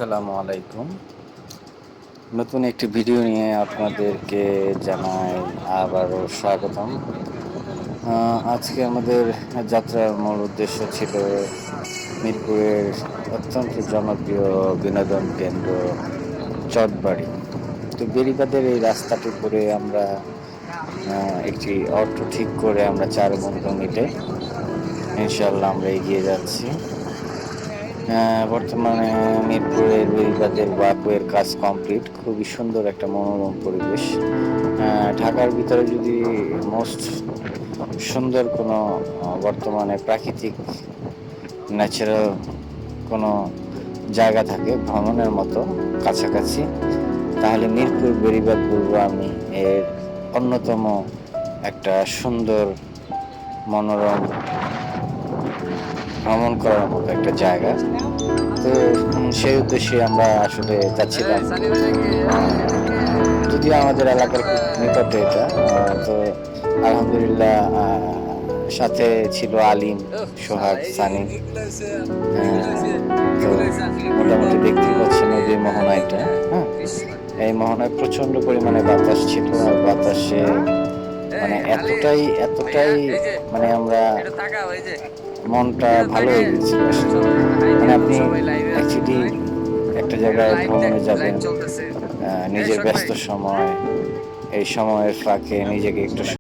আসসালামু আলাইকুম। নতুন একটি ভিডিও নিয়ে আপনাদেরকে জানাই আবারও স্বাগতম। আজকে আমাদের যাত্রার মূল উদ্দেশ্য ছিল মিরপুরের অত্যন্ত জনপ্রিয় বিনোদন কেন্দ্র চটবাড়ি। তো বেড়িবাঁধের এই রাস্তাটি ধরে আমরা একটি অটো ঠিক করে আমরা ৪ বন্ধু মিলে ইনশাআল্লাহ আমরা এগিয়ে যাচ্ছি। বর্তমানে মিরপুরের বেড়িবাঁধের ওয়াকওয়ের কাজ কমপ্লিট। খুবই সুন্দর একটা মনোরম পরিবেশ। ঢাকার ভিতরে যদি মোস্ট সুন্দর কোনো বর্তমানে প্রাকৃতিক ন্যাচারাল কোনো জায়গা থাকে ভ্রমণের মতো কাছাকাছি, তাহলে মিরপুর বেড়িবাঁধ বলবো আমি। এর অন্যতম একটা সুন্দর মনোরম ভ্রমণ করার মতো একটা জায়গা। তো সেই উদ্দেশ্যে আমরা আসলে যাচ্ছিলাম। যদিও আমাদের এলাকার খুব নিকটে এটা। তো আলহামদুলিল্লাহ সাথে ছিল আলিম, সোহাগ, সানি। তো মোটামুটি দেখতেই পাচ্ছেন যে মোহনা এটা। হ্যাঁ, এই মোহনায় প্রচন্ড পরিমাণে বাতাস ছিল। আর বাতাসে মানে এতটাই মানে আমরা মনটা ভালো হয়ে গেছিল আসলে। মানে আপনি অ্যাকচুয়ালি একটা জায়গায় ভ্রমণে যাবেন, নিজের ব্যস্ত সময়, এই সময়ের ফাঁকে নিজেকে একটু